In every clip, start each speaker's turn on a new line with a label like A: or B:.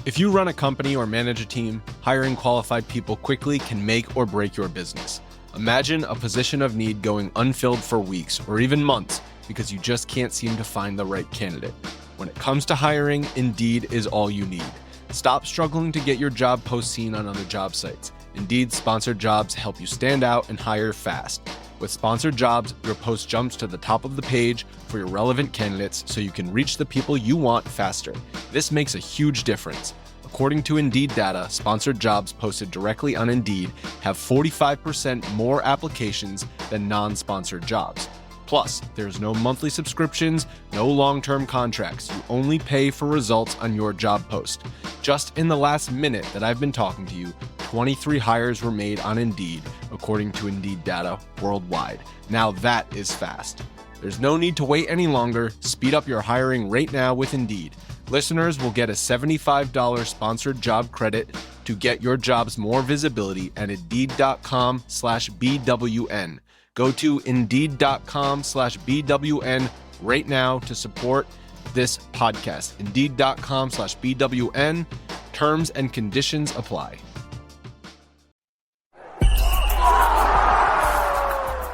A: If you run a company or manage a team, hiring qualified people quickly can make or break your business. Imagine a position of need going unfilled for weeks or even months because you just can't seem to find the right candidate. When it comes to hiring, Indeed is all you need. Stop struggling to get your job post seen on other job sites. Indeed sponsored jobs help you stand out and hire fast. With sponsored jobs, your post jumps to the top of the page for your relevant candidates so you can reach the people you want faster. This makes a huge difference. According to Indeed data, sponsored jobs posted directly on Indeed have 45% more applications than non-sponsored jobs. Plus, there's no monthly subscriptions, no long-term contracts. You only pay for results on your job post. Just in the last minute that I've been talking to you, 23 hires were made on Indeed, according to Indeed data worldwide. Now that is fast. There's no need to wait any longer. Speed up your hiring right now with Indeed. Listeners will get a $75 sponsored job credit to get your jobs more visibility at Indeed.com/BWN. Go to Indeed.com/BWN right now to support this podcast. Indeed.com/BWN. Terms and conditions apply.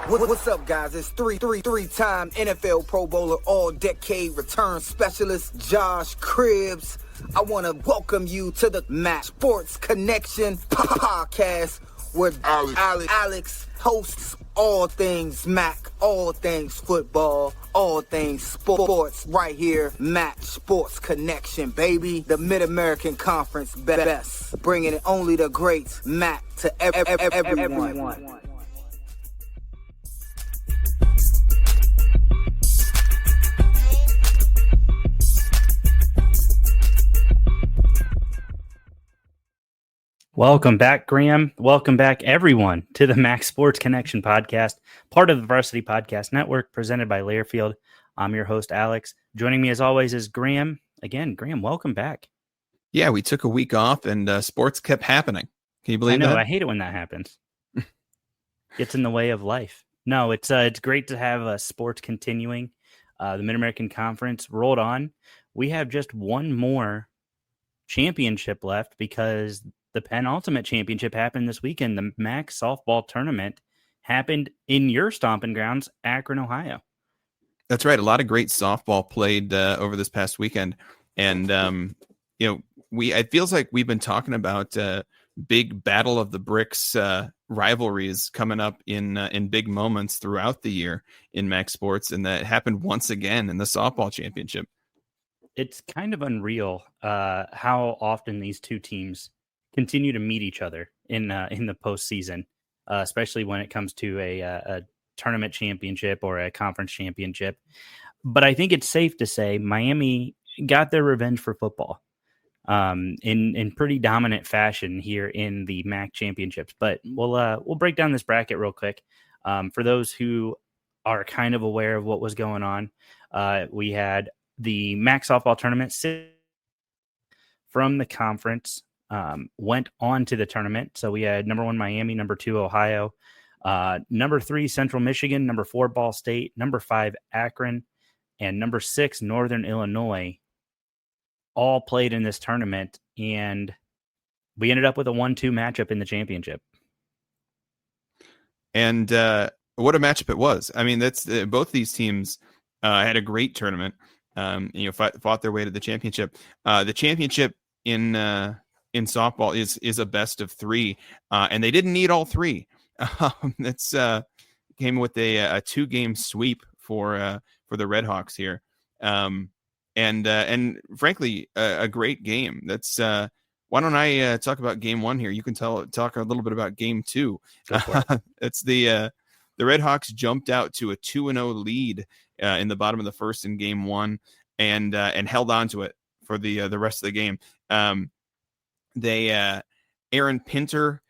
B: What's up, guys? It's three-time NFL Pro Bowler, all-decade return specialist, Josh Cribbs. I want to welcome you to the Mac Sports Connection podcast, where Alex hosts all things Mac, all things football, all things sports, right here, Mac Sports Connection, baby. The Mid-American Conference best, bringing it only the greats, Mac, to everyone.
C: Welcome back, Graham. Welcome back, everyone, to the Mac Sports Connection podcast, part of the Varsity Podcast Network, presented by Learfield. I'm your host, Alex. Joining me, as always, is Graham. Again, Graham, welcome back.
D: Yeah, we took a week off, and sports kept happening. Can you believe that?
C: I hate it when that happens. Gets in the way of life. No, it's great to have sports continuing. The Mid-American Conference rolled on. We have just one more championship left because the penultimate championship happened this weekend. The MAC softball tournament happened in your stomping grounds, Akron, Ohio.
D: That's right. A lot of great softball played over this past weekend. And, it feels like we've been talking about big Battle of the Bricks rivalries coming up in big moments throughout the year in MAC sports. And that happened once again in the softball championship.
C: It's kind of unreal how often these two teams continue to meet each other in the postseason, especially when it comes to a tournament championship or a conference championship. But I think it's safe to say Miami got their revenge for football in pretty dominant fashion here in the MAC championships. But we'll break down this bracket real quick. For those who are kind of aware of what was going on, we had the MAC softball tournament from the conference. Went on to the tournament. So we had number 1 Miami, number 2 Ohio, number 3 Central Michigan, number 4 Ball State, number 5 Akron, and number 6 Northern Illinois all played in this tournament, and we ended up with a 1-2 matchup in the championship.
D: And what a matchup it was. I mean, that's both these teams had a great tournament. Fought their way to the championship. The championship in softball is a best of 3, and they didn't need all 3. It's came with a 2-game sweep for the Red Hawks here, and frankly a great game. That's why don't I talk about game 1 here? You can talk a little bit about game 2. It's the Red Hawks jumped out to a 2-0 lead in the bottom of the first in game 1, and held on to it for the rest of the game. Aaron Pinter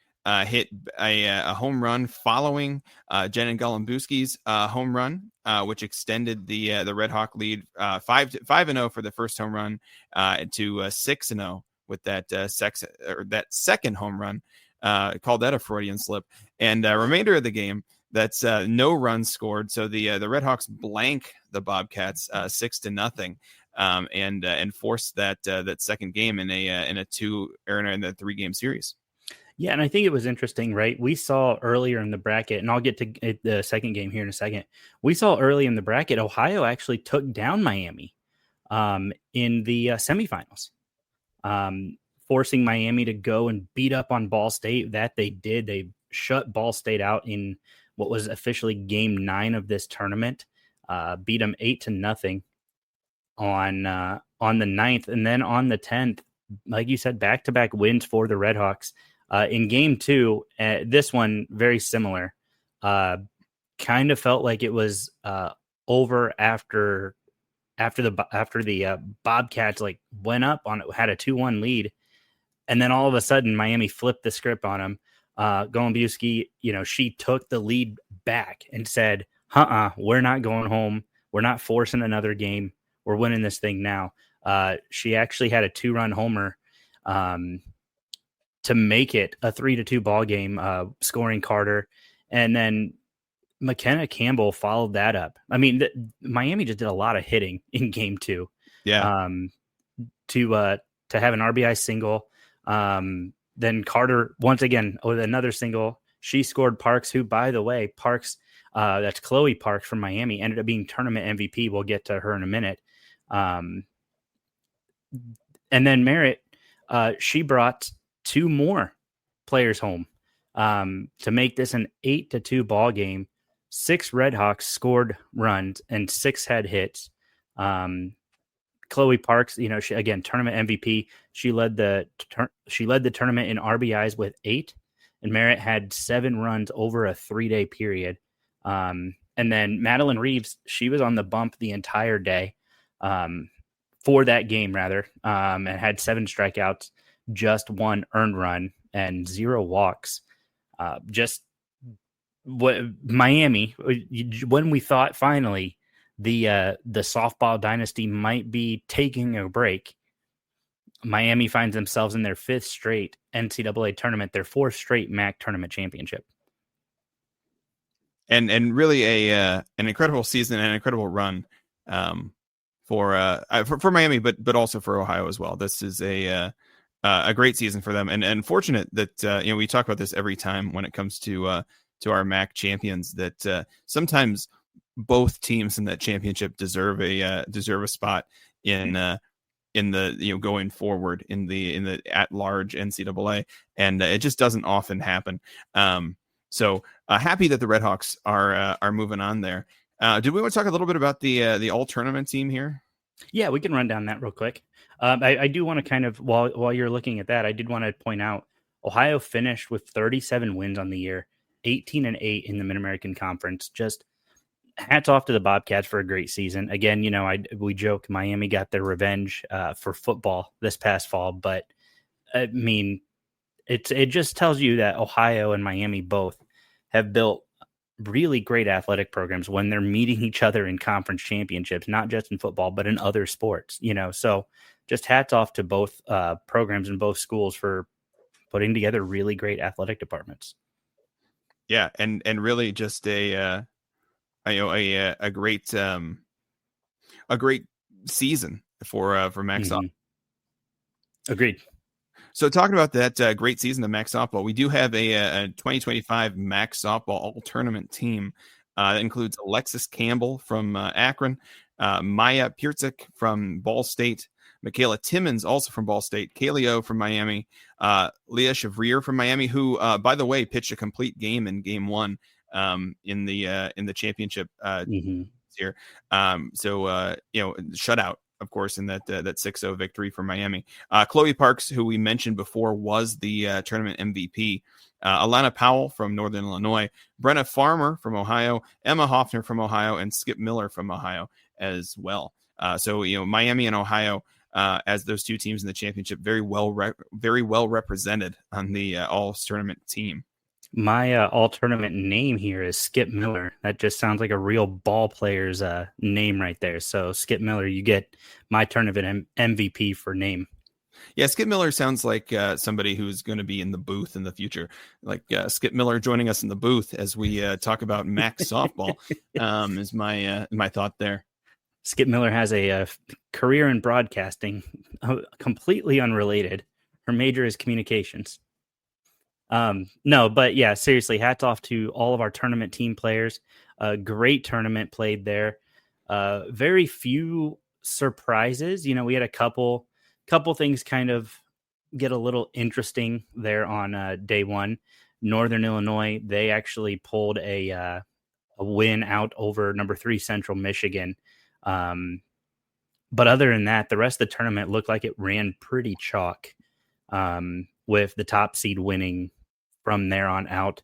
D: hit a home run following Jenan Golembuski's home run, which extended the Red Hawk lead 5-0 for the first home run to 6-0 with that second home run. Called that a Freudian slip. And remainder of the game, that's no runs scored. So the Red Hawks blank the Bobcats 6-0. and force that second game in a 3-game series.
C: Yeah, and I think it was interesting, right? We saw earlier in the bracket, and I'll get to the second game here in a second. We saw early in the bracket, Ohio actually took down Miami in the semifinals, forcing Miami to go and beat up on Ball State. That they did. They shut Ball State out in what was officially game 9 of this tournament, beat them 8-0 on the 9th. And then on the 10th, like you said, back-to-back wins for the Redhawks. In game 2, this one very similar. Kind of felt like it was over after the Bobcats like went up on it, had a 2-1 lead, and then all of a sudden Miami flipped the script on them. Golumbewski, she took the lead back and said, we're not going home. We're not forcing another game. We're winning this thing now. She actually had a 2-run homer to make it a 3-2 ball game, scoring Carter. And then McKenna Campbell followed that up. I mean, Miami just did a lot of hitting in game 2.
D: Yeah.
C: To have an RBI single. Then Carter, once again, with another single. She scored Parks, who, by the way, Parks, that's Chloe Parks from Miami, ended up being tournament MVP. We'll get to her in a minute. And then Merritt, she brought 2 more players home to make this an 8-2 ball game. 6 Redhawks scored runs and 6 had hits. Chloe Parks, she, again, tournament MVP. She led the tournament in RBIs with 8, and Merritt had 7 runs over a 3-day period. And then Madeline Reeves, she was on the bump the entire day for that game, rather, and had 7 strikeouts, just 1 earned run, and 0 walks. Just what Miami, when we thought finally the softball dynasty might be taking a break, Miami finds themselves in their 5th straight NCAA tournament, their 4th straight MAC tournament championship.
D: And really an incredible season and an incredible run for Miami, but also for Ohio as well. This is a great season for them, and fortunate that we talk about this every time when it comes to our MAC champions, that sometimes both teams in that championship deserve a spot in the going forward in the at large NCAA, and it just doesn't often happen. So happy that the Redhawks are moving on there. Did we want to talk a little bit about the all tournament team here?
C: Yeah, we can run down that real quick. I do want to kind of, while you're looking at that, I did want to point out Ohio finished with 37 wins on the year, 18-8 in the Mid-American Conference. Just hats off to the Bobcats for a great season. Again, we joke Miami got their revenge for football this past fall, but I mean, it just tells you that Ohio and Miami both have built really great athletic programs when they're meeting each other in conference championships, not just in football, but in other sports, so just hats off to both programs in both schools for putting together really great athletic departments.
D: Yeah. And really just a great season for MAC softball.
C: Agreed.
D: So talking about that great season of MAC softball, we do have a 2025 MAC softball all tournament team that includes Alexis Campbell from Akron, Maya Piercik from Ball State, Michaela Timmons also from Ball State, Kaylee O from Miami, Leah Chevrier from Miami, who by the way pitched a complete game in game 1 in the championship here. So shutout, of course, in that 6-0 victory for Miami. Chloe Parks, who we mentioned before, was the tournament MVP. Alana Powell from Northern Illinois, Brenna Farmer from Ohio, Emma Hoffner from Ohio, and Skip Miller from Ohio as well. So Miami and Ohio, as those two teams in the championship, very well represented on the all tournament team.
C: My all-tournament name here is Skip Miller. That just sounds like a real ball player's name right there. So Skip Miller, you get my tournament MVP for name.
D: Yeah, Skip Miller sounds like somebody who's going to be in the booth in the future. Like Skip Miller joining us in the booth as we talk about MAC softball is my thought there.
C: Skip Miller has a career in broadcasting, completely unrelated. Her major is communications. No, but yeah, seriously, hats off to all of our tournament team players. Great tournament played there. Very few surprises. We had a couple things kind of get a little interesting there on day one. Northern Illinois, they actually pulled a win out over number 3 Central Michigan. But other than that, the rest of the tournament looked like it ran pretty chalk, with the top seed winning from there on out,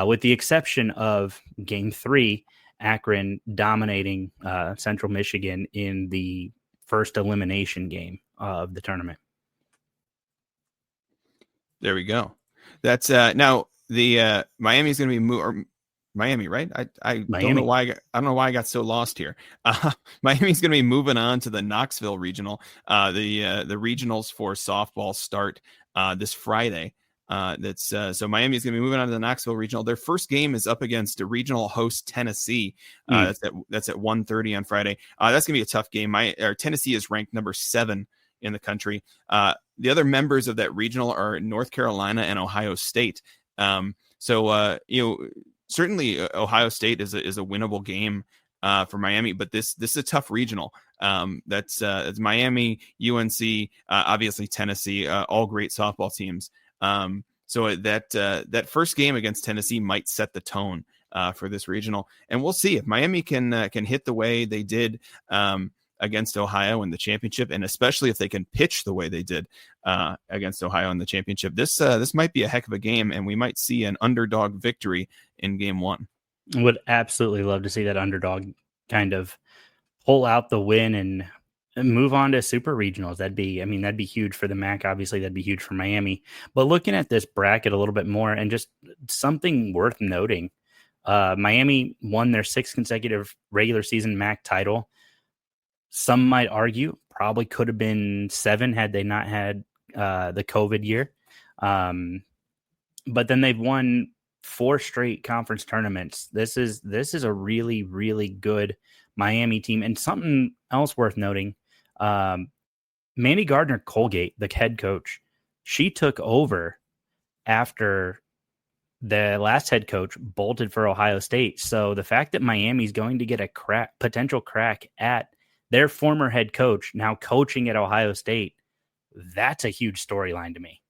C: with the exception of Game 3, Akron dominating Central Michigan in the first elimination game of the tournament.
D: There we go. That's now the Miami's going to be Miami, right? I don't know why I got so lost here. Miami's going to be moving on to the Knoxville regional. The regionals for softball start this Friday. So Miami's going to be moving on to the Knoxville regional. Their first game is up against a regional host Tennessee. That's at 1:30 on Friday. That's going to be a tough game. Tennessee is ranked number 7 in the country. The other members of that regional are North Carolina and Ohio State. Certainly Ohio State is a winnable game for Miami, but this is a tough regional. It's Miami, UNC, obviously Tennessee, all great softball teams. So that first game against Tennessee might set the tone for this regional, and we'll see if Miami can hit the way they did against Ohio in the championship, and especially if they can pitch the way they did against Ohio in the championship. This might be a heck of a game, and we might see an underdog victory in game 1.
C: Would absolutely love to see that underdog kind of pull out the win and move on to super regionals. That'd be huge for the MAC. Obviously, that'd be huge for Miami. But looking at this bracket a little bit more, and just something worth noting, Miami won their 6th consecutive regular season MAC title. Some might argue probably could have been 7 had they not had the COVID year. But then they've won 4 straight conference tournaments. This is a really, really good Miami team. And something else worth noting, Mandy Gardner-Colgate, the head coach, she took over after the last head coach bolted for Ohio State. So the fact that Miami's going to get a potential crack at their former head coach now coaching at Ohio State, that's a huge storyline to me.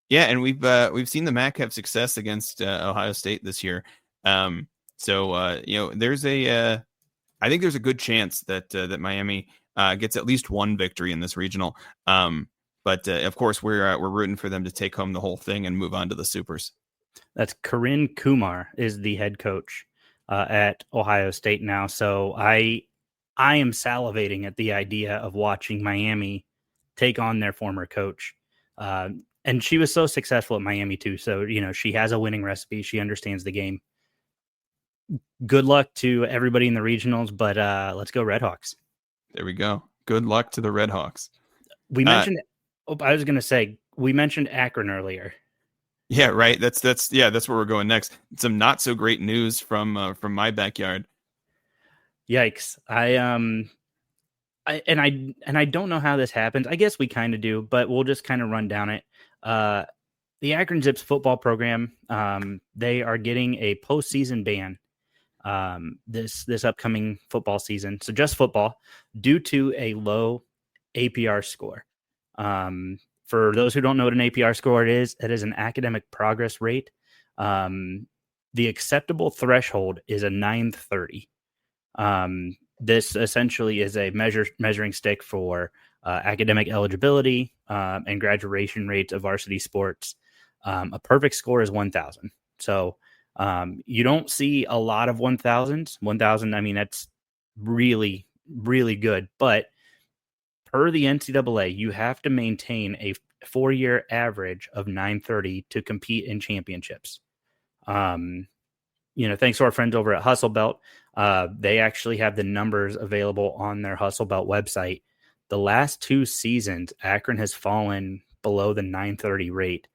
D: Yeah, and we've seen the MAC have success against Ohio State this year. I think there's a good chance that Miami gets at least one victory in this regional. But of course, we're rooting for them to take home the whole thing and move on to the supers.
C: That's Corinne Kumar is the head coach at Ohio State now. So I am salivating at the idea of watching Miami take on their former coach. And she was so successful at Miami too. So, she has a winning recipe. She understands the game. Good luck to everybody in the regionals, but let's go Redhawks.
D: There we go. Good luck to the Redhawks.
C: We mentioned, we mentioned Akron earlier.
D: Yeah, right. That's where we're going next. Some not so great news from my backyard.
C: Yikes. I don't know how this happens. I guess we kind of do, but we'll just kind of run down it. The Akron Zips football program, they are getting a postseason ban this upcoming football season. So just football, due to a low APR score. For those who don't know what an APR score is, it is an academic progress rate. The acceptable threshold is a 930. This essentially is a measuring stick for academic eligibility and graduation rates of varsity sports. A perfect score is 1,000. So you don't see a lot of 1,000s. 1,000, that's really, really good. But per the NCAA, you have to maintain a 4-year average of 930 to compete in championships. Thanks to our friends over at Hustle Belt, they actually have the numbers available on their Hustle Belt website. The last 2 seasons, Akron has fallen below the 930 rate,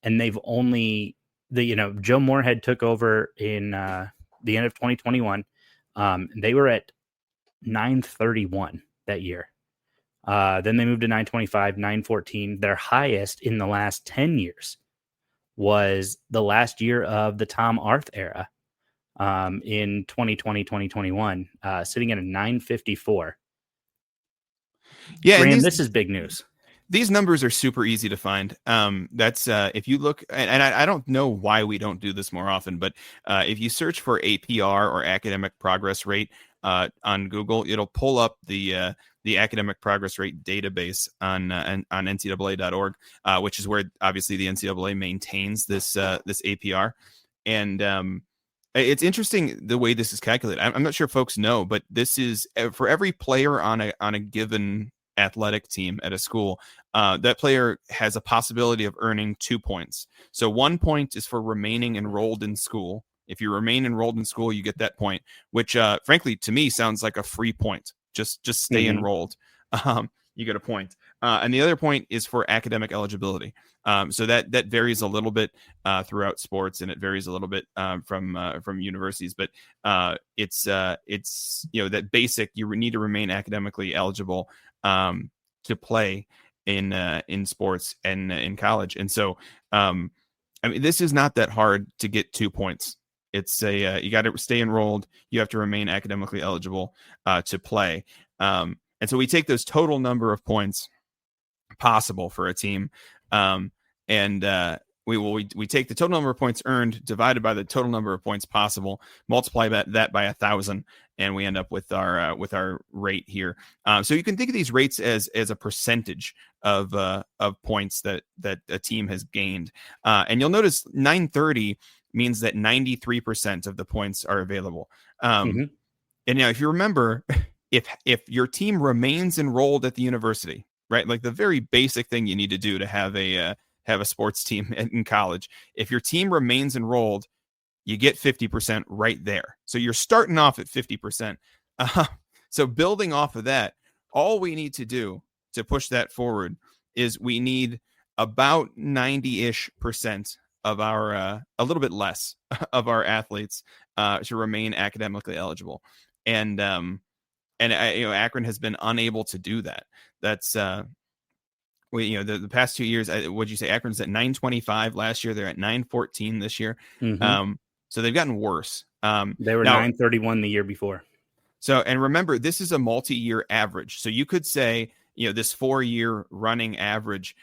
C: and they've only Joe Moorhead took over in the end of 2021. They were at 931 that year. Then they moved to 925, 914. Their highest in the last 10 years was the last year of the Tom Arth era in 2020, 2021, sitting at a 954.
D: Yeah,
C: Graham,
D: and
C: this is big news.
D: these numbers are super easy to find. That's if you look, and I don't know why we don't do this more often, but if you search for APR or academic progress rate on Google, it'll pull up the academic progress rate database on NCAA.org, which is where obviously the NCAA maintains this APR, and it's interesting the way this is calculated. I'm not sure folks know, but this is for every player on a given athletic team at a school. That player has a possibility of earning 2 points. So 1 point is for remaining enrolled in school. If you remain enrolled in school, you get that point, which frankly to me sounds like a free point. Just stay enrolled. You get a point. And the other point is for academic eligibility. So that varies a little bit throughout sports, and it varies a little bit from universities. But it's that basic. You need to remain academically eligible to play in sports and in college. And so, I mean, this is not that hard to get 2 points. It's you got to stay enrolled. You have to remain academically eligible to play. And so we take those total number of points possible for a team, and we take the total number of points earned divided by the total number of points possible, multiply that by 1,000, and we end up with our rate here. So you can think of these rates as a percentage of points that a team has gained, and you'll notice 930 means that 93% of the points are available. And now, if you remember, if your team remains enrolled at the university, right, like the very basic thing you need to do to have a sports team in college, if your team remains enrolled, you get 50% right there. So you're starting off at 50%. So building off of that, all we need to do to push that forward is we need about 90-ish% of our a little bit less of our athletes to remain academically eligible, and Akron has been unable to do that. That's the past 2 years. What'd you say? Akron's at 925 last year. They're at 914 this year. So they've gotten worse.
C: They were 931 the year before.
D: So, and remember, this is a multi-year average. So you could say, this 4-year running average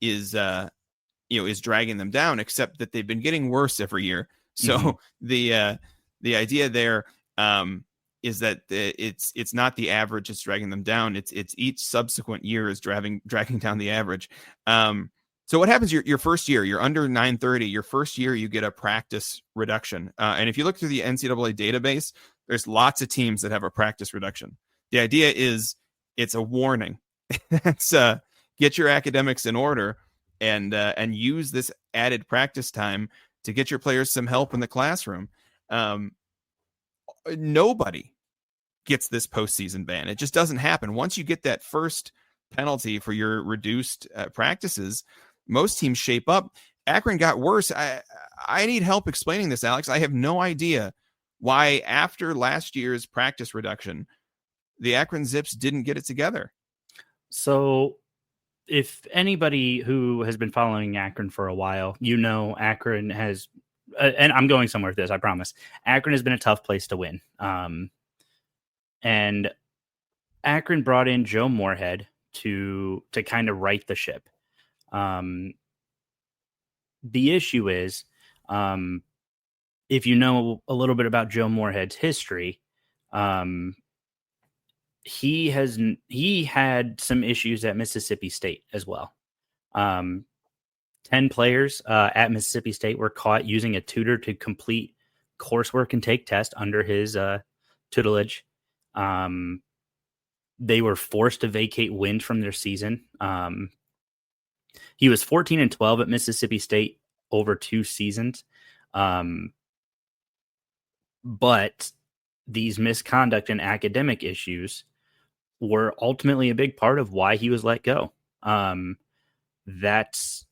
D: is dragging them down, except that they've been getting worse every year. So the idea there is that it's not the average that's dragging them down. It's each subsequent year is dragging down the average. So what happens your first year? You're under 930. Your first year, you get a practice reduction. And if you look through the NCAA database, there's lots of teams that have a practice reduction. The idea is it's a warning. It's get your academics in order and use this added practice time to get your players some help in the classroom. Nobody gets this postseason ban. It just doesn't happen. Once you get that first penalty for your reduced practices, most teams shape up. Akron got worse. I need help explaining this, Alex. I have no idea why after last year's practice reduction, the Akron Zips didn't get it together.
C: So if anybody who has been following Akron for a while, Akron has, and I'm going somewhere with this, I promise. Akron has been a tough place to win. And Akron brought in Joe Moorhead to kind of right the ship. The issue is, if you know a little bit about Joe Moorhead's history, he had some issues at Mississippi State as well. 10 players at Mississippi State were caught using a tutor to complete coursework and take tests under his tutelage. They were forced to vacate wins from their season. He was 14-12 at Mississippi State over 2 seasons. But these misconduct and academic issues were ultimately a big part of why he was let go. That's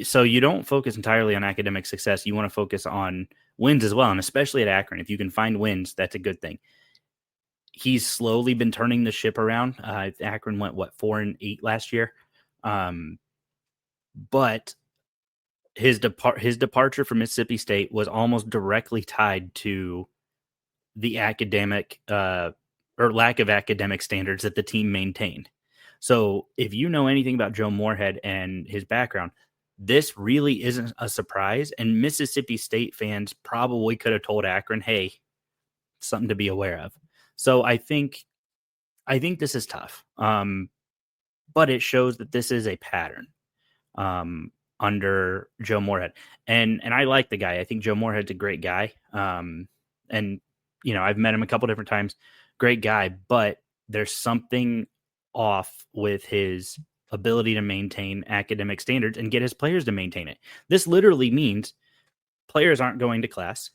C: so you don't focus entirely on academic success. You want to focus on wins as well. And especially at Akron, if you can find wins, that's a good thing. he's slowly been turning the ship around. Akron went 4-8 last year, but his departure from Mississippi State was almost directly tied to the academic or lack of academic standards that the team maintained. So if you know anything about Joe Moorhead and his background, this really isn't a surprise. And Mississippi State fans probably could have told Akron, hey, something to be aware of. So I think this is tough. But it shows that this is a pattern under Joe Moorhead. And I like the guy. I think Joe Moorhead's a great guy. And, I've met him a couple different times. Great guy. But there's something off with his ability to maintain academic standards and get his players to maintain it. This literally means players aren't going to class.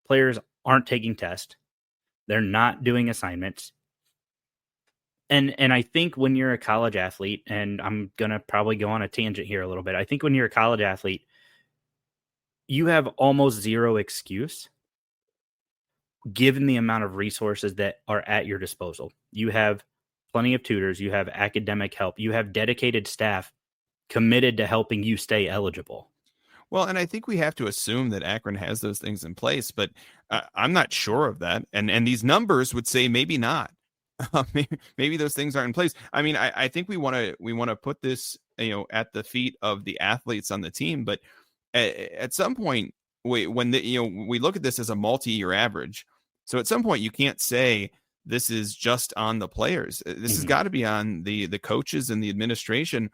C: Players aren't taking tests. They're not doing assignments. And I think when you're a college athlete, and I'm going to probably go on a tangent here a little bit. I think when you're a college athlete, you have almost zero excuse given the amount of resources that are at your disposal. You have plenty of tutors, you have academic help, you have dedicated staff committed to helping you stay eligible.
D: Well, and I think we have to assume that Akron has those things in place, but I'm not sure of that. And these numbers would say maybe not. Maybe those things aren't in place. I mean, I think we want to put this, at the feet of the athletes on the team. But at some point, we look at this as a multi-year average. So at some point, you can't say this is just on the players. This has got to be on the coaches and the administration.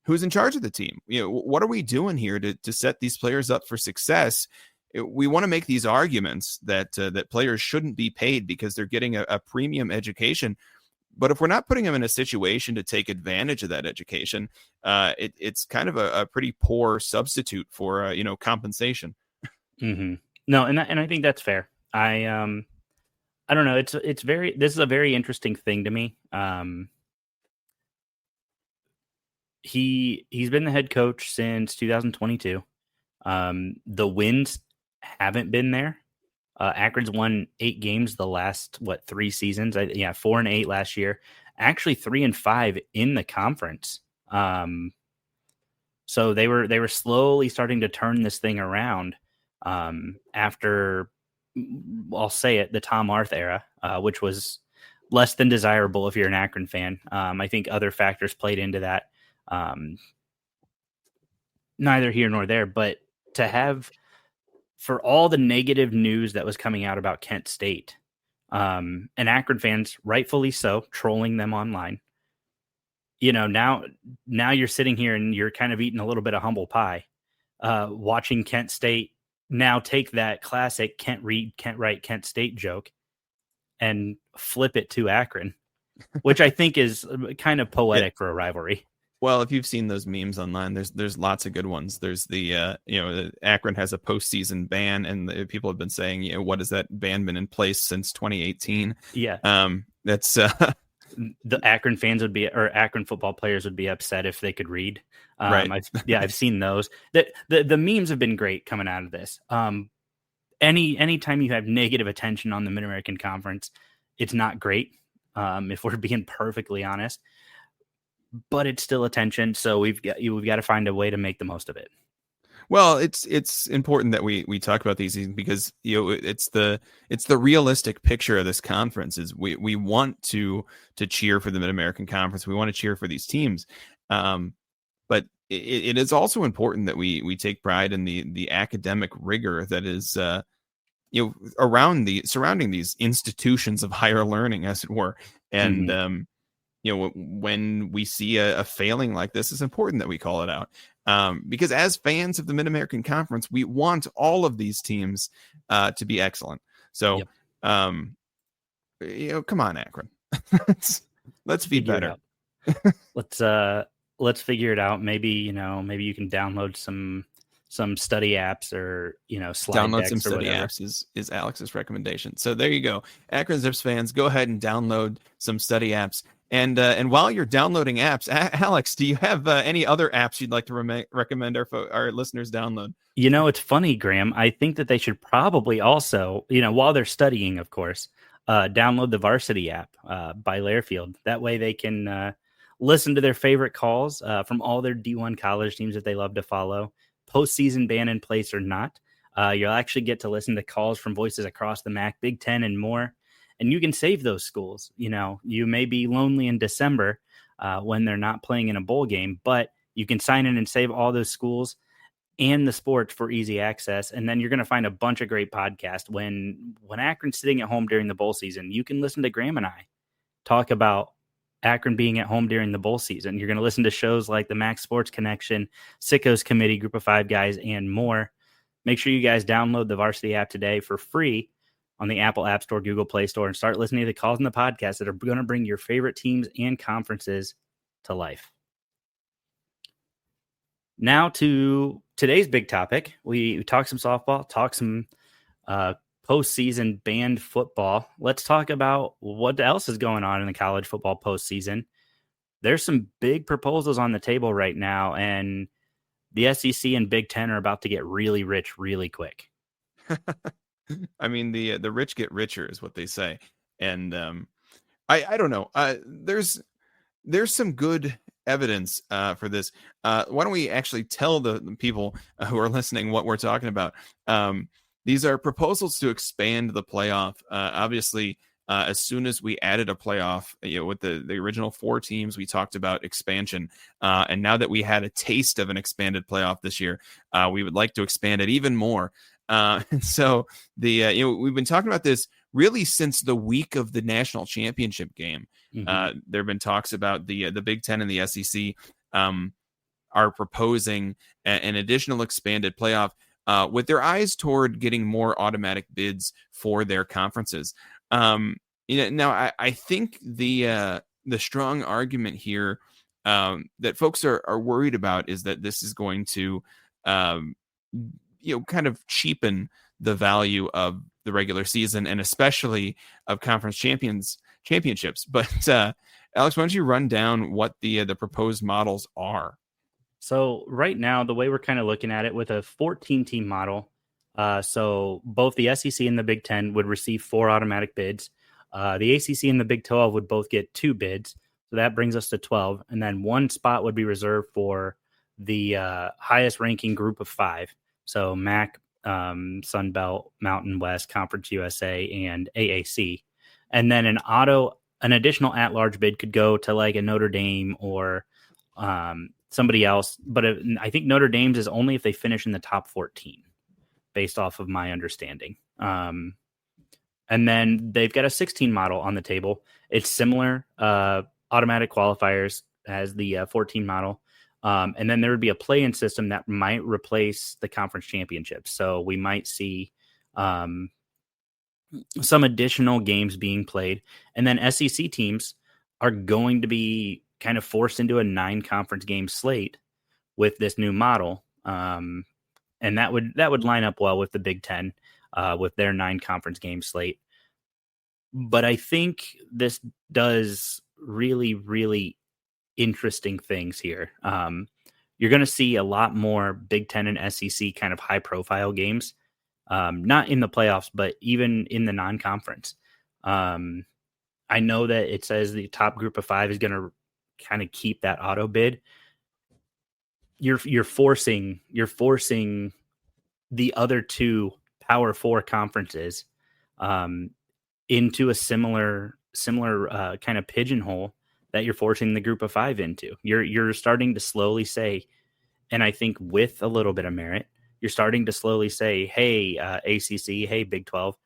D: Who's in charge of the team? What are we doing here to set these players up for success? We want to make these arguments that players shouldn't be paid because they're getting a premium education. But if we're not putting them in a situation to take advantage of that education, it's kind of a pretty poor substitute for compensation.
C: Mm-hmm. No, and I think that's fair. I don't know. This is a very interesting thing to me. He's been the head coach since 2022. The wins haven't been there. Akron's won 8 games the last 3 seasons. 4-8 last year. Actually 3-5 in the conference. So they were slowly starting to turn this thing around after, I'll say it, the Tom Arth era, which was less than desirable if you're an Akron fan. I think other factors played into that. Neither here nor there, but to have, for all the negative news that was coming out about Kent State, and Akron fans, rightfully so, trolling them online. Now you're sitting here and you're kind of eating a little bit of humble pie, watching Kent State now take that classic Kent read, Kent write, Kent State joke and flip it to Akron, which I think is kind of poetic for a rivalry.
D: Well, if you've seen those memes online, there's lots of good ones. There's the Akron has a postseason ban, and people have been saying, what has that ban been in place since 2018?
C: Yeah,
D: that's
C: the Akron fans Akron football players would be upset if they could read.
D: Right.
C: I've seen those. The memes have been great coming out of this. Anytime you have negative attention on the Mid-American Conference, it's not great. If we're being perfectly honest. But it's still attention, so we've got to find a way to make the most of it.
D: Well, it's important that we talk about these because it's the realistic picture of this conference. Is we want to cheer for the Mid-American Conference. We want to cheer for these teams, but it is also important that we take pride in the academic rigor that is surrounding these institutions of higher learning, as it were, and. When we see a failing like this, it's important that we call it out. Because as fans of the Mid-American Conference, we want all of these teams to be excellent. So, come on, Akron. let's be better.
C: Let's figure it out. Maybe you can download some study apps or slide
D: download
C: decks
D: some study apps is Alex's recommendation. So there you go, Akron Zips fans, go ahead and download some study apps. And while you're downloading apps, Alex, do you have any other apps you'd like to recommend our listeners download?
C: It's funny, Graham. I think that they should probably also, while they're studying, of course, download the Varsity app by Lairfield. That way they can listen to their favorite calls from all their D1 college teams that they love to follow. Postseason ban in place or not, you'll actually get to listen to calls from voices across the MAC, Big Ten, and more. And you can save those schools. You know, you may be lonely in December when they're not playing in a bowl game, but you can sign in and save all those schools and the sports for easy access. And then you're going to find a bunch of great podcasts. When Akron's sitting at home during the bowl season, you can listen to Graham and I talk about Akron being at home during the bowl season. You're going to listen to shows like the Max Sports Connection, Sickos Committee, Group of Five Guys, and more. Make sure you guys download the Varsity app today for free on the Apple App Store, Google Play Store, and start listening to the calls and the podcasts that are going to bring your favorite teams and conferences to life. Now to today's big topic. We talk some softball, talk some postseason banned football. Let's talk about what else is going on in the college football postseason. There's some big proposals on the table right now, and the SEC and Big Ten are about to get really rich really quick.
D: I mean, the rich get richer is what they say. And I don't know. There's some good evidence for this. Why don't we actually tell the people who are listening what we're talking about? These are proposals to expand the playoff. Obviously, as soon as we added a playoff, with the original 4 teams, we talked about expansion. And now that we had a taste of an expanded playoff this year, we would like to expand it even more. And so we've been talking about this really since the week of the national championship game. Mm-hmm. There have been talks about the Big Ten and the SEC are proposing an additional expanded playoff with their eyes toward getting more automatic bids for their conferences. Now I think the strong argument here that folks are worried about is that this is going to kind of cheapen the value of the regular season and especially of conference championships. But Alex, why don't you run down what the proposed models are?
C: So right now, the way we're kind of looking at it with a 14-team model, so both the SEC and the Big Ten would receive 4 automatic bids. The ACC and the Big 12 would both get 2 bids. So that brings us to 12. And then 1 spot would be reserved for the highest ranking group of 5. So MAC, Sun Belt, Mountain West, Conference USA, and AAC. And then an additional at-large bid could go to like a Notre Dame or somebody else. But I think Notre Dame's is only if they finish in the top 14, based off of my understanding. And then they've got a 16 model on the table. It's similar automatic qualifiers as the 14 model. And then there would be a play-in system that might replace the conference championships. So we might see some additional games being played. And then SEC teams are going to be kind of forced into a 9-conference game slate with this new model. And that would line up well with the Big Ten with their 9-conference game slate. But I think this does really, really interesting things here. You're going to see a lot more Big Ten and SEC kind of high profile games, not in the playoffs, but even in the non-conference. I know that it says the top group of 5 is going to kind of keep that auto bid. You're forcing the other 2 Power 4 conferences into a similar kind of pigeonhole that you're forcing the group of 5 into. You're starting to slowly say, and I think with a little bit of merit, you're starting to slowly say, hey, ACC, hey, Big 12,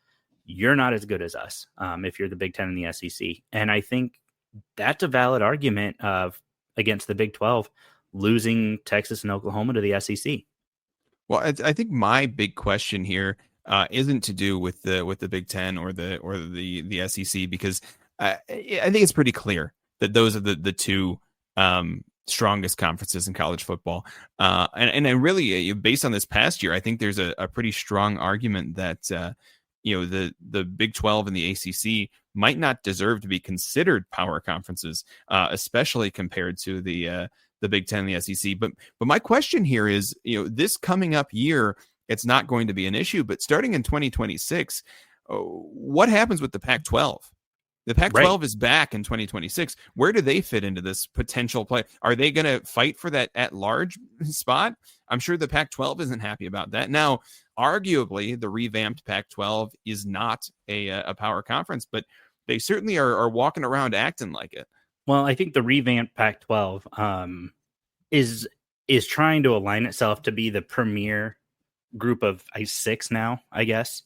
C: you're not as good as us if you're the Big 10 and the SEC. And I think that's a valid argument against the Big 12 losing Texas and Oklahoma to the SEC.
D: Well, I think my big question here isn't to do with the Big 10 or the SEC, because I think it's pretty clear that those are the 2 strongest conferences in college football. And I really, based on this past year, I think there's a pretty strong argument that the Big 12 and the ACC might not deserve to be considered power conferences, especially compared to the Big 10 and the SEC. But my question here is, this coming up year, it's not going to be an issue. But starting in 2026, what happens with the Pac-12? The Pac-12 is back in 2026. Where do they fit into this potential play? Are they going to fight for that at-large spot? I'm sure the Pac-12 isn't happy about that. Now, arguably, the revamped Pac-12 is not a power conference, but they certainly are walking around acting like it.
C: Well, I think the revamped Pac-12 is trying to align itself to be the premier group of 6 now, I guess.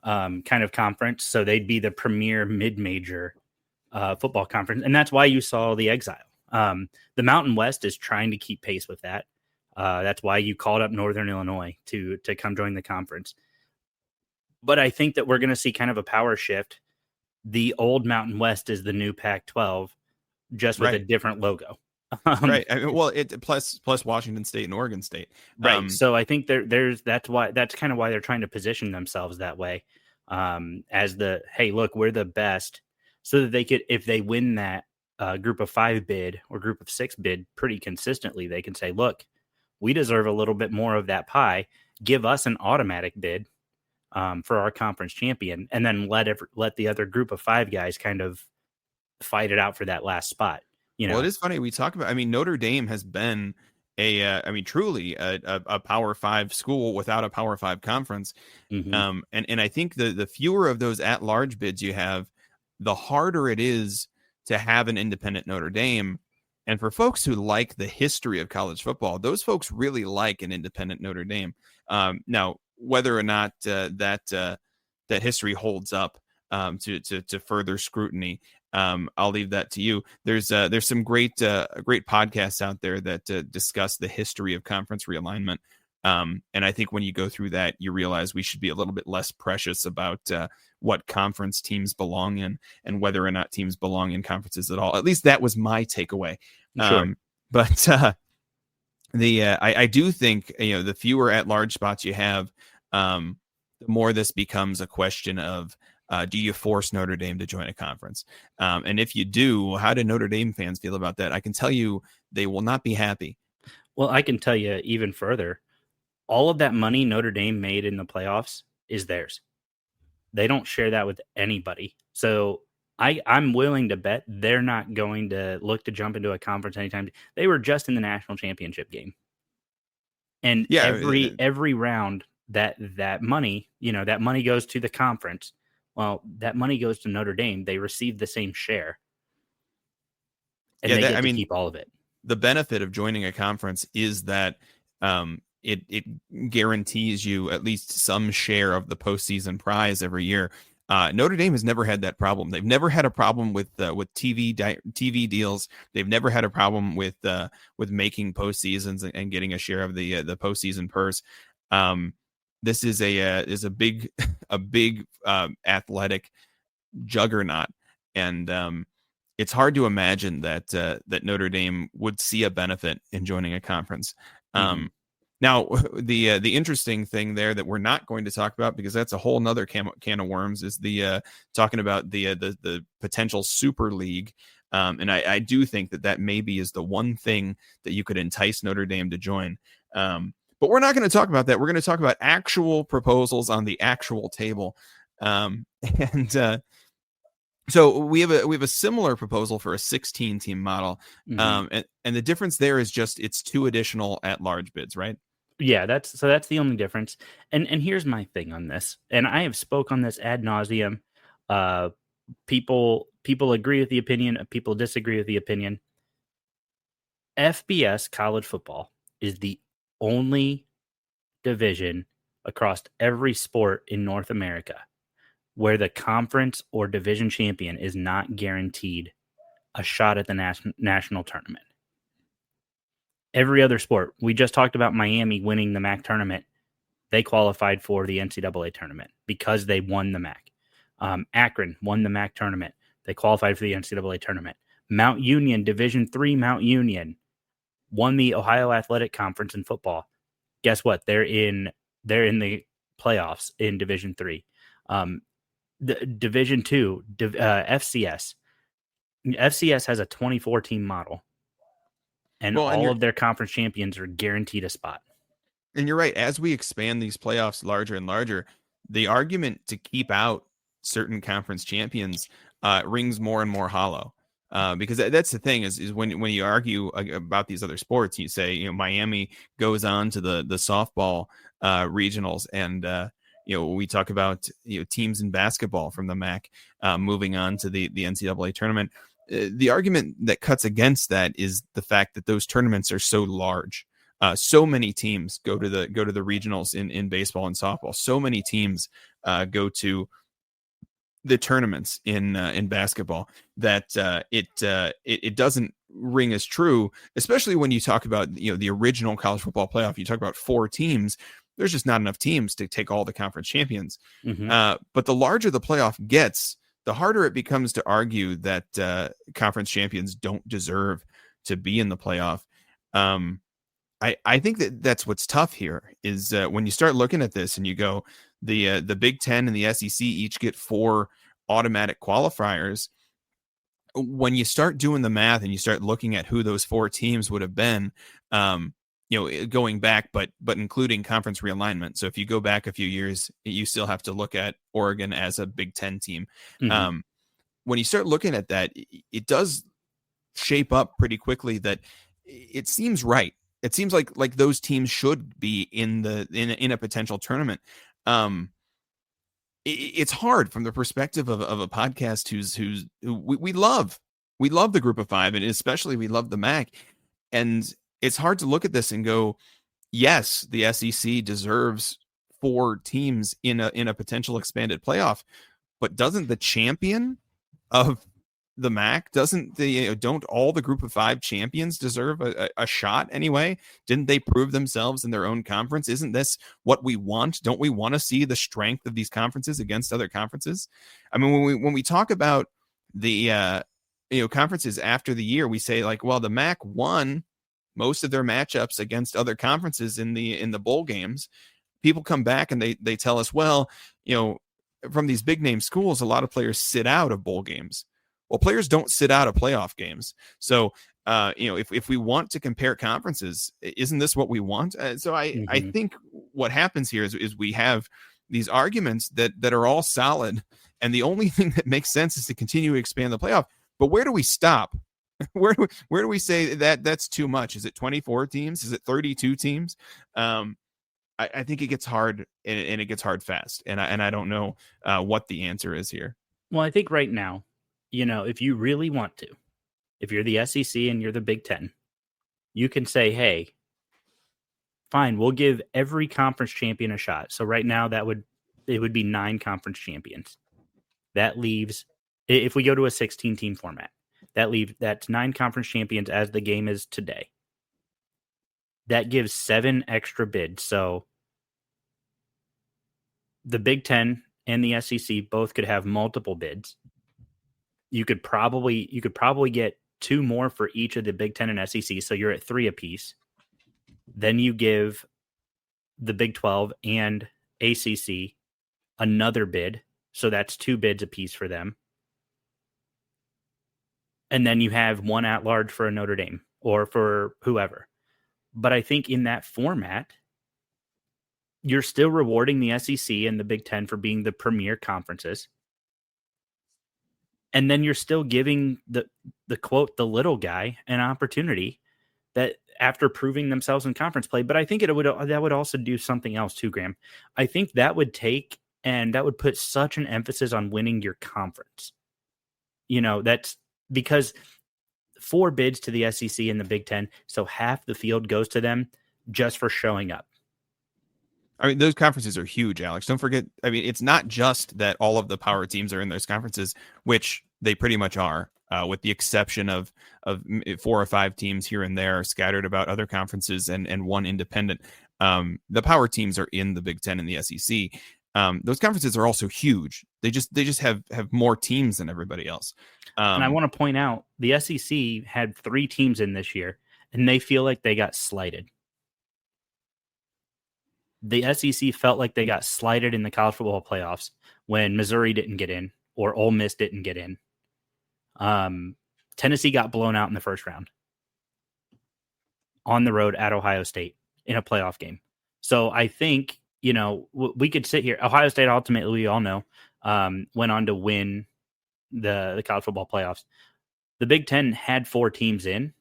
C: Kind of conference, so they'd be the premier mid-major football conference, and that's why you saw the exile. The Mountain West is trying to keep pace with that. That's why you called up Northern Illinois to come join the conference. But I think that we're going to see kind of a power shift. The old Mountain West is the new Pac-12, just with a different logo.
D: Right. I mean, well, plus Washington State and Oregon State.
C: Right. So I think that's kind of why they're trying to position themselves that way, as hey, look, we're the best, so that they could, if they win that group of 5 bid or group of 6 bid pretty consistently, they can say, look, we deserve a little bit more of that pie. Give us an automatic bid for our conference champion, and then let the other group of 5 guys kind of fight it out for that last spot.
D: Well, it is funny. We talk about, Notre Dame has been truly a Power 5 school without a Power 5 conference.
C: Mm-hmm.
D: And I think the fewer of those at-large bids you have, the harder it is to have an independent Notre Dame. And for folks who like the history of college football, those folks really like an independent Notre Dame. Now, whether or not that history holds up to further scrutiny, I'll leave that to you. There's some great podcasts out there that discuss the history of conference realignment. And I think when you go through that, you realize we should be a little bit less precious about what conference teams belong in and whether or not teams belong in conferences at all. At least that was my takeaway.
C: Sure.
D: But I do think, the fewer at-large spots you have, the more this becomes a question of, do you force Notre Dame to join a conference? And if you do, how do Notre Dame fans feel about that? I can tell you they will not be happy.
C: Well, I can tell you even further. All of that money Notre Dame made in the playoffs is theirs. They don't share that with anybody. So I'm willing to bet they're not going to look to jump into a conference anytime. They were just in the national championship game. And every round that money, that money goes to the conference. Well, that money goes to Notre Dame. They receive the same share. And they get to keep all of it.
D: The benefit of joining a conference is that it guarantees you at least some share of the postseason prize every year. Notre Dame has never had that problem. They've never had a problem with TV deals. They've never had a problem with making postseasons and getting a share of the postseason purse. This is a big athletic juggernaut, and it's hard to imagine that Notre Dame would see a benefit in joining a conference.
C: Mm-hmm.
D: Now, the interesting thing there that we're not going to talk about, because that's a whole nother can of worms, is the talking about the potential Super League. And I do think that maybe is the one thing that you could entice Notre Dame to join. But we're not going to talk about that. We're going to talk about actual proposals on the actual table. So we have a similar proposal for a 16-team model.
C: Mm-hmm.
D: And the difference there is just it's 2 additional at-large bids, right?
C: Yeah, that's the only difference. And here's my thing on this. And I have spoke on this ad nauseum. People agree with the opinion. People disagree with the opinion. FBS college football is the only division across every sport in North America where the conference or division champion is not guaranteed a shot at the national tournament. Every other sport, we just talked about Miami winning the MAC tournament. They qualified for the NCAA tournament because they won the MAC. Akron won the MAC tournament. They qualified for the NCAA tournament. Mount Union, Division III Mount Union, won the Ohio Athletic Conference in football. Guess what? They're in the playoffs in Division III. The Division II, FCS. FCS has a 24-team model. And all of their conference champions are guaranteed a spot.
D: And you're right. As we expand these playoffs larger and larger, the argument to keep out certain conference champions rings more and more hollow. Because that's the thing is when you argue about these other sports, you say, you know, Miami goes on to the softball regionals, and you know, we talk about, you know, teams in basketball from the MAC moving on to the NCAA tournament. The argument that cuts against that is the fact that those tournaments are so large. So many teams go to the regionals in baseball and softball. So many teams go to the tournaments in basketball that it doesn't ring as true, especially when you talk about, you know, the original college football playoff. You talk about 4 teams. There's just not enough teams to take all the conference champions. But the larger the playoff gets, the harder it becomes to argue that conference champions don't deserve to be in the playoff. I think that's what's tough here is when you start looking at this and you go, the Big Ten and the SEC each get 4 automatic qualifiers. When you start doing the math and you start looking at who those 4 teams would have been, you know, going back, but including conference realignment. So if you go back a few years, you still have to look at Oregon as a Big Ten team. When you start looking at that, it does shape up pretty quickly that it seems right. It seems like those teams should be in a potential tournament. It's hard from the perspective of a podcast who we love the Group of 5, and especially we love the MAC, and it's hard to look at this and go, yes, the SEC deserves 4 teams in a potential expanded playoff, but doesn't the champion of the MAC, don't all the Group of 5 champions deserve a shot anyway? Didn't they prove themselves in their own conference? Isn't this what we want? Don't we want to see the strength of these conferences against other conferences? I mean, when we talk about the conferences after the year, we say like, well, the MAC won most of their matchups against other conferences in the bowl games. People come back and they tell us, well, you know, from these big name schools, a lot of players sit out of bowl games. Well, players don't sit out of playoff games. So, if we want to compare conferences, isn't this what we want? So I think what happens here is we have these arguments that are all solid, and the only thing that makes sense is to continue to expand the playoff. But where do we stop? Where do we say that that's too much? Is it 24 teams? Is it 32 teams? I think it gets hard, and it gets hard fast. And I don't know what the answer is here.
C: Well, I think right now, you know, if you really want to, if you're the SEC and you're the Big Ten, you can say, hey, fine, we'll give every conference champion a shot. So right now it would be 9 conference champions. That leaves, if we go to a 16-team format, that's 9 conference champions as the game is today. That gives 7 extra bids. So the Big Ten and the SEC both could have multiple bids. You could probably get 2 more for each of the Big Ten and SEC, so you're at 3 apiece. Then you give the Big 12 and ACC another bid, so that's 2 bids apiece for them. And then you have 1 at large for a Notre Dame or for whoever. But I think in that format, you're still rewarding the SEC and the Big Ten for being the premier conferences. And then you're still giving the quote, the little guy, an opportunity that after proving themselves in conference play. But I think that would also do something else too, Graham. I think that would put such an emphasis on winning your conference. You know, that's because 4 bids to the SEC and the Big Ten, so half the field goes to them just for showing up.
D: I mean, those conferences are huge, Alex. Don't forget, I mean, it's not just that all of the power teams are in those conferences, which they pretty much are, with the exception of 4 or 5 teams here and there scattered about other conferences and 1 independent. The power teams are in the Big Ten and the SEC. Those conferences are also huge. They just have more teams than everybody else.
C: And I want to point out the SEC had 3 teams in this year, and they feel like they got slighted. The SEC felt like they got slighted in the college football playoffs when Missouri didn't get in or Ole Miss didn't get in. Tennessee got blown out in the first round on the road at Ohio State in a playoff game. So I think, you know, we could sit here. Ohio State, ultimately, we all know, went on to win the college football playoffs. The Big Ten had 4 teams in,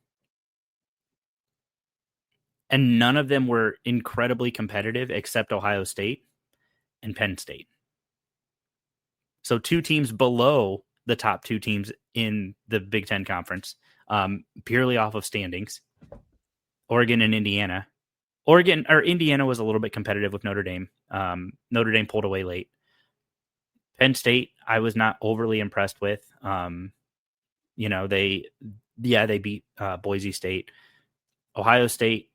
C: and none of them were incredibly competitive except Ohio State and Penn State. So 2 teams below the top 2 teams in the Big Ten conference, purely off of standings, Oregon and Indiana. Indiana was a little bit competitive with Notre Dame. Notre Dame pulled away late. Penn State, I was not overly impressed with. They beat Boise State. Ohio State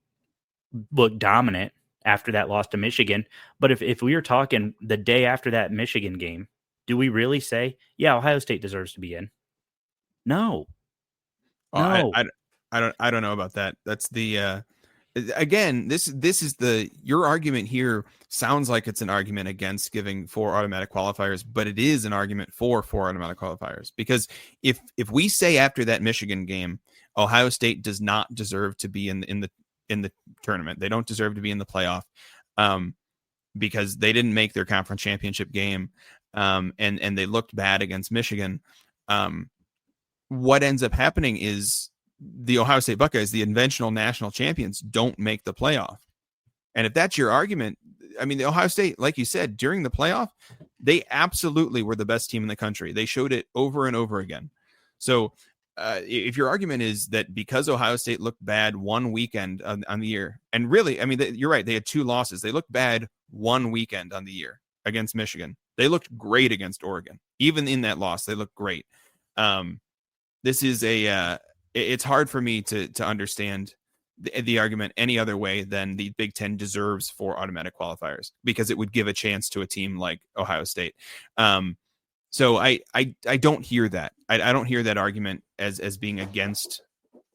C: looked dominant after that loss to Michigan. But if we were talking the day after that Michigan game, do we really say, yeah, Ohio State deserves to be in? No.
D: No. I don't know about that. That's the again, this is your argument here sounds like it's an argument against giving 4 automatic qualifiers, but it is an argument for 4 automatic qualifiers, because if we say after that Michigan game, Ohio State does not deserve to be in the tournament, they don't deserve to be in the playoff, because they didn't make their conference championship game, and they looked bad against Michigan. What ends up happening is the Ohio State Buckeyes, the eventual national champions, don't make the playoff. And if that's your argument, I mean, the Ohio State, like you said, during the playoff, they absolutely were the best team in the country. They showed it over and over again. So if your argument is that because Ohio State looked bad one weekend on the year, and really, I mean, you're right, they had 2 losses. They looked bad one weekend on the year against Michigan. They looked great against Oregon. Even in that loss, they looked great. This is it's hard for me to understand the argument any other way than the Big Ten deserves 4 automatic qualifiers, because it would give a chance to a team like Ohio State. So I don't hear that. I don't hear that argument as being against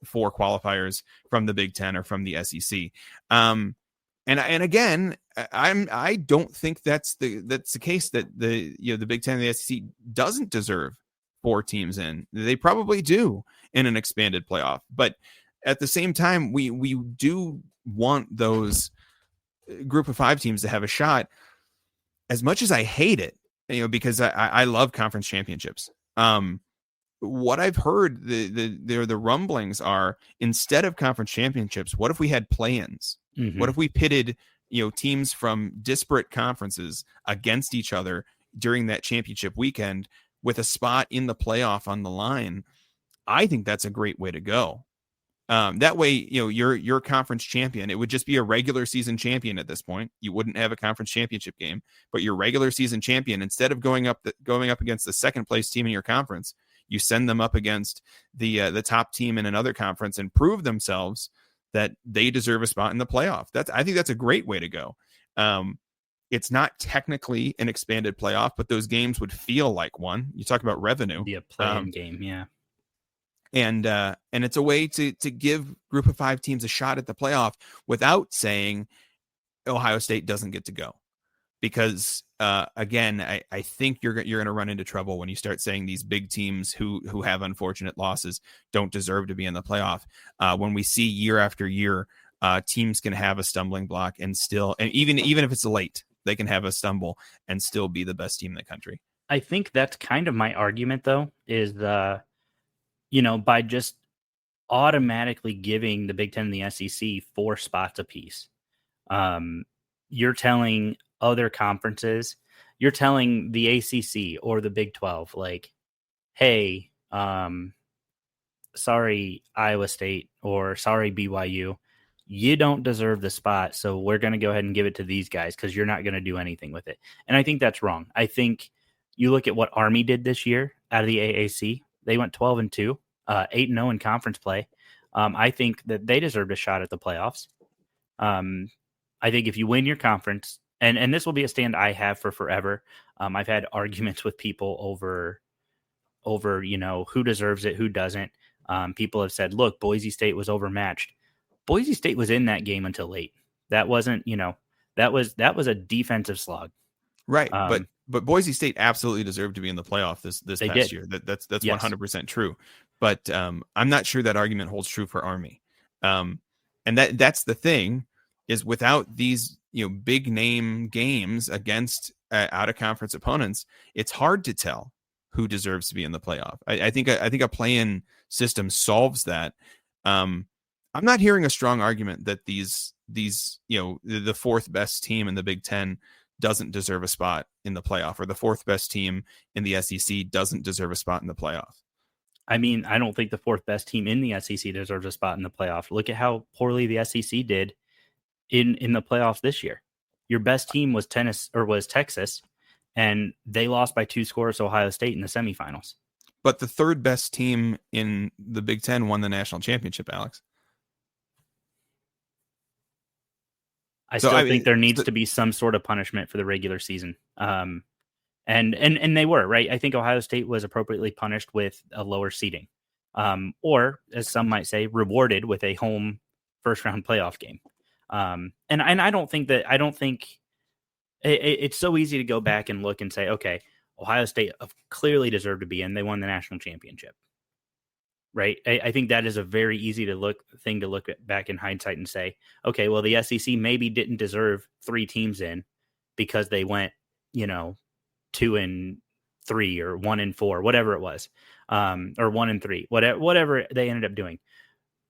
D: 4 qualifiers from the Big Ten or from the SEC. And again, I don't think that's the case, that the Big Ten and the SEC doesn't deserve 4 teams in. They probably do in an expanded playoff, but at the same time, we do want those group of 5 teams to have a shot. As much as I hate it, because I love conference championships. What I've heard, the rumblings are, instead of conference championships, what if we had play-ins? Mm-hmm. What if we pitted teams from disparate conferences against each other during that championship weekend, with a spot in the playoff on the line? I think that's a great way to go. That way, your conference champion, it would just be a regular season champion at this point. You wouldn't have a conference championship game, but your regular season champion, instead of going up against the second place team in your conference, you send them up against the top team in another conference and prove themselves that they deserve a spot in the playoff. I think that's a great way to go. It's not technically an expanded playoff, but those games would feel like one. You talk about revenue.
C: Be a play-in game, yeah.
D: And it's a way to give group of 5 teams a shot at the playoff without saying Ohio State doesn't get to go. Because again, I think you're going to run into trouble when you start saying these big teams who have unfortunate losses don't deserve to be in the playoff. When we see year after year, teams can have a stumbling block and even if it's late, they can have a stumble and still be the best team in the country.
C: I think that's kind of my argument, though, is by just automatically giving the Big Ten and the SEC 4 spots apiece. You're telling other conferences, you're telling the ACC or the Big 12, like, hey, sorry, Iowa State, or sorry, BYU, you don't deserve the spot, so we're going to go ahead and give it to these guys because you're not going to do anything with it. And I think that's wrong. I think you look at what Army did this year out of the AAC. They went 12-2, 8-0 in conference play. I think that they deserved a shot at the playoffs. I think if you win your conference, and this will be a stand I have for forever. I've had arguments with people over who deserves it, who doesn't. People have said, look, Boise State was overmatched. Boise State was in that game until late. That wasn't, that was a defensive slog.
D: Right. But Boise State absolutely deserved to be in the playoff this past year. That's yes. 100% true. But I'm not sure that argument holds true for Army. And that's the thing, is without these, big name games against out of conference opponents, it's hard to tell who deserves to be in the playoff. I think a play-in system solves that. I'm not hearing a strong argument that these the fourth best team in the Big Ten doesn't deserve a spot in the playoff, or the fourth best team in the SEC doesn't deserve a spot in the playoff.
C: I mean, I don't think the fourth best team in the SEC deserves a spot in the playoff. Look at how poorly the SEC did in the playoffs this year. Your best team was Texas, and they lost by 2 scores to Ohio State in the semifinals.
D: But the third best team in the Big Ten won the national championship, Alex.
C: I think there needs to be some sort of punishment for the regular season. And they were, right? I think Ohio State was appropriately punished with a lower seeding, or as some might say, rewarded with a home first round playoff game. And I don't think it's so easy to go back and look and say, okay, Ohio State clearly deserved to be in. They won the national championship, right? I think that is a very easy to look back in hindsight and say, okay, well, the SEC maybe didn't deserve 3 teams in because they went, 2-3 or 1-4, whatever it was, or 1-3, whatever they ended up doing.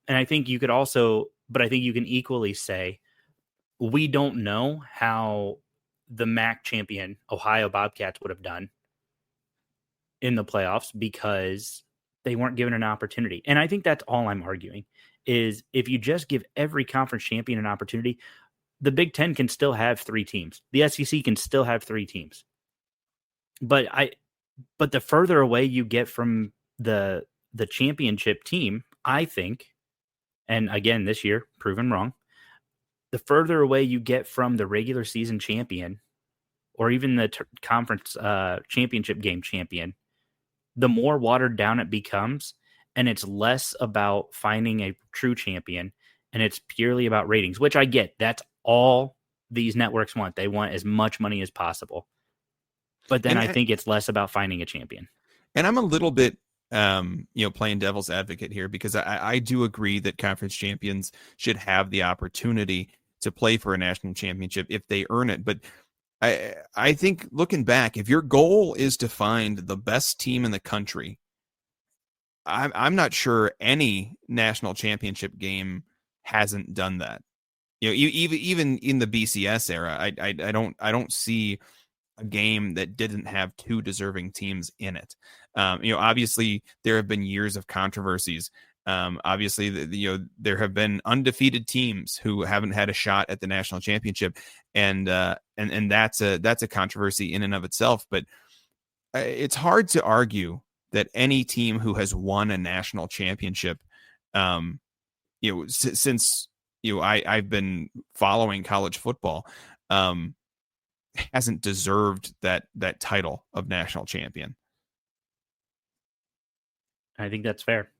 C: And I think you could also, but I think you can equally say, we don't know how the MAC champion Ohio Bobcats would have done in the playoffs because they weren't given an opportunity. And I think that's all I'm arguing is if you just give every conference champion an opportunity, the Big Ten can still have 3 teams. The SEC can still have 3 teams. But the further away you get from the championship team, I think, and again, this year, proven wrong, the further away you get from the regular season champion or even the conference championship game champion, the more watered down it becomes, and it's less about finding a true champion, and it's purely about ratings, which I get. That's all these networks want. They want as much money as possible. But then I think it's less about finding a champion. And
D: I'm a little bit playing devil's advocate here because I do agree that conference champions should have the opportunity to play for a national championship if they earn it. But I think looking back, if your goal is to find the best team in the country, I'm not sure any national championship game hasn't done that. Even in the BCS era, I don't see a game that didn't have 2 deserving teams in it. Obviously there have been years of controversies. Obviously, there have been undefeated teams who haven't had a shot at the national championship, and that's a controversy in and of itself. But it's hard to argue that any team who has won a national championship, since I've been following college football, hasn't deserved that title of national champion.
C: I think that's fair.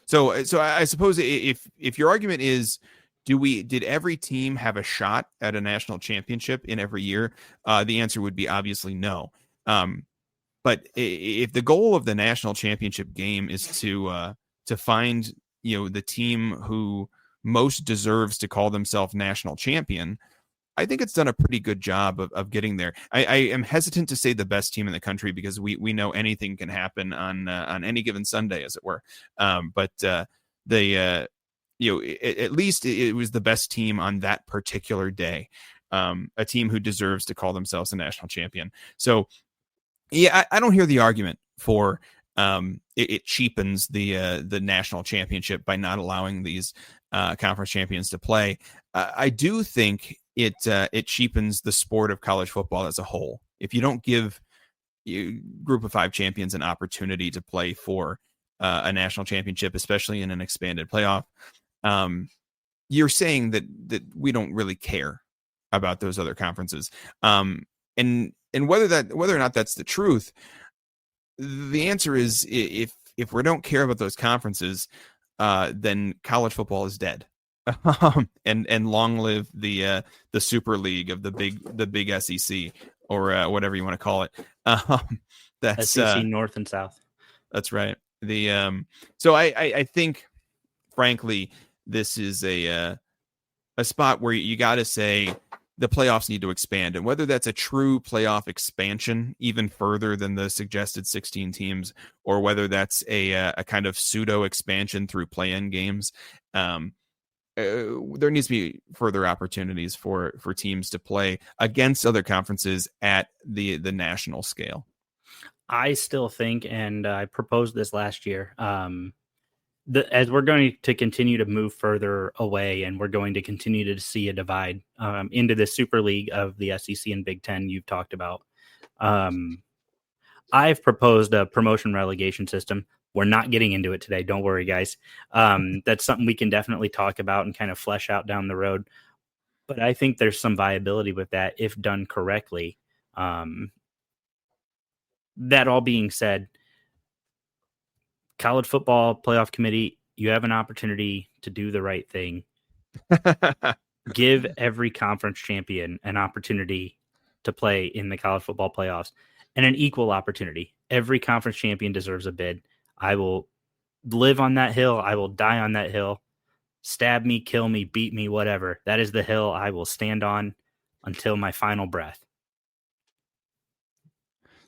D: So I suppose if your argument is, did every team have a shot at a national championship in every year? The answer would be obviously no. But if the goal of the national championship game is to find the team who most deserves to call themselves national champion, I think it's done a pretty good job of getting there. I am hesitant to say the best team in the country because we know anything can happen on any given Sunday, as it were. But at least it was the best team on that particular day, a team who deserves to call themselves a national champion. So, yeah, I don't hear the argument for it cheapens the national championship by not allowing these conference champions to play. I do think it cheapens the sport of college football as a whole. If you don't give group of 5 champions an opportunity to play for a national championship, especially in an expanded playoff, you're saying that we don't really care about those other conferences. And whether or not that's the truth, the answer is if we don't care about those conferences, then college football is dead. And long live the Super League of the big SEC or whatever you want to call it. That's
C: SEC North and South.
D: That's right. So I think, frankly, this is a spot where you got to say the playoffs need to expand, and whether that's a true playoff expansion even further than the suggested 16 teams, or whether that's a kind of pseudo expansion through play-in games, there needs to be further opportunities for teams to play against other conferences at the national scale.
C: I still think, and I proposed this last year, as we're going to continue to move further away, and we're going to continue to see a divide into the Super League of the SEC and Big Ten you've talked about. I've proposed a promotion relegation system. We're not getting into it today. Don't worry, guys. That's something we can definitely talk about and kind of flesh out down the road. But I think there's some viability with that if done correctly. That all being said, College Football Playoff Committee, you have an opportunity to do the right thing. Give every conference champion an opportunity to play in the college football playoffs, and an equal opportunity. Every conference champion deserves a bid. I will live on that hill. I will die on that hill. Stab me, kill me, beat me, whatever. That is the hill I will stand on until my final breath.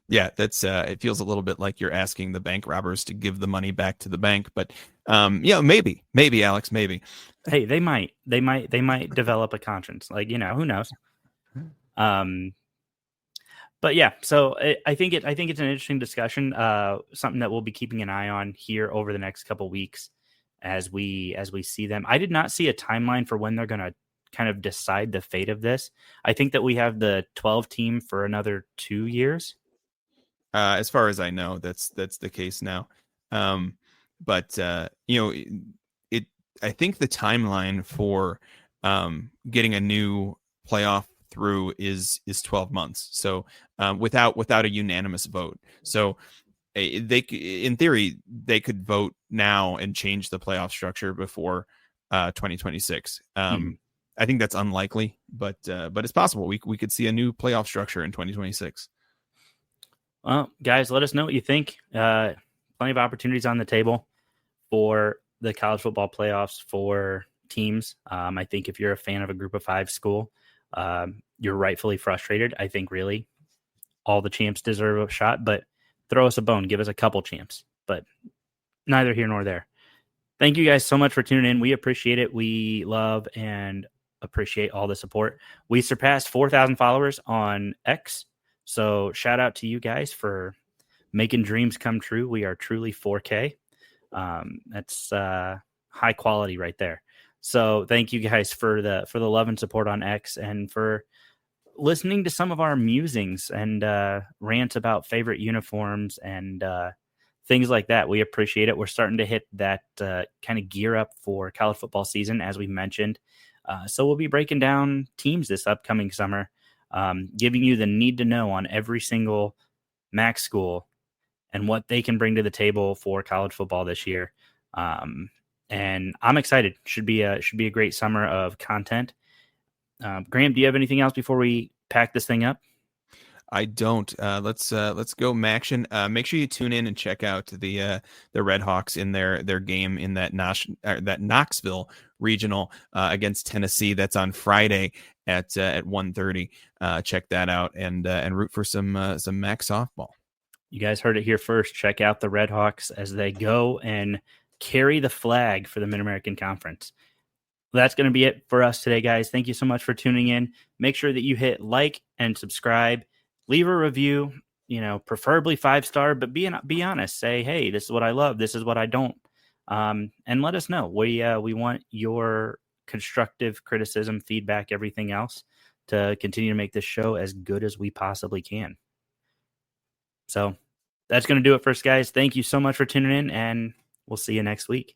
D: Yeah, that's it feels a little bit like you're asking the bank robbers to give the money back to the bank, but maybe Alex, maybe.
C: Hey, they might develop a conscience. Like, who knows? But yeah, so I think it's an interesting discussion, something that we'll be keeping an eye on here over the next couple of weeks as we see them. I did not see a timeline for when they're going to kind of decide the fate of this. I think that we have the 12 team for another 2 years.
D: As far as I know, that's the case now. But I think the timeline for getting a new playoff through is 12 months. So without a unanimous vote. So in theory, they could vote now and change the playoff structure before 2026. I think that's unlikely, but it's possible. We could see a new playoff structure in 2026.
C: Well, guys, let us know what you think. Plenty of opportunities on the table for the college football playoffs for teams. I think if you're a fan of a group of 5 school, you're rightfully frustrated. I think really all the champs deserve a shot, but throw us a bone. Give us a couple champs, but neither here nor there. Thank you guys so much for tuning in. We appreciate it. We love and appreciate all the support. We surpassed 4,000 followers on X. So shout out to you guys for making dreams come true. We are truly 4K. That's high quality right there. So thank you guys for the love and support on X, and for listening to some of our musings and rants about favorite uniforms and things like that. We appreciate it. We're starting to hit that kind of gear up for college football season, as we mentioned. So we'll be breaking down teams this upcoming summer. Giving you the need to know on every single MAC school and what they can bring to the table for college football this year. And I'm excited. Should be a great summer of content. Graham, do you have anything else before we pack this thing up?
D: I don't. Let's go Maction. Make sure you tune in and check out the Red Hawks in their game in that Knoxville regional against Tennessee. That's on Friday at 1:30. Check that out and root for some MAC softball.
C: You guys heard it here first. Check out the Red Hawks as they go and carry the flag for the Mid-American Conference. That's going to be it for us today, guys. Thank you so much for tuning in. Make sure that you hit like and subscribe. Leave a review, preferably 5-star, but be honest. Say, hey, this is what I love. This is what I don't. And let us know. We want your constructive criticism, feedback, everything else to continue to make this show as good as we possibly can. So that's going to do it for us, guys. Thank you so much for tuning in, and we'll see you next week.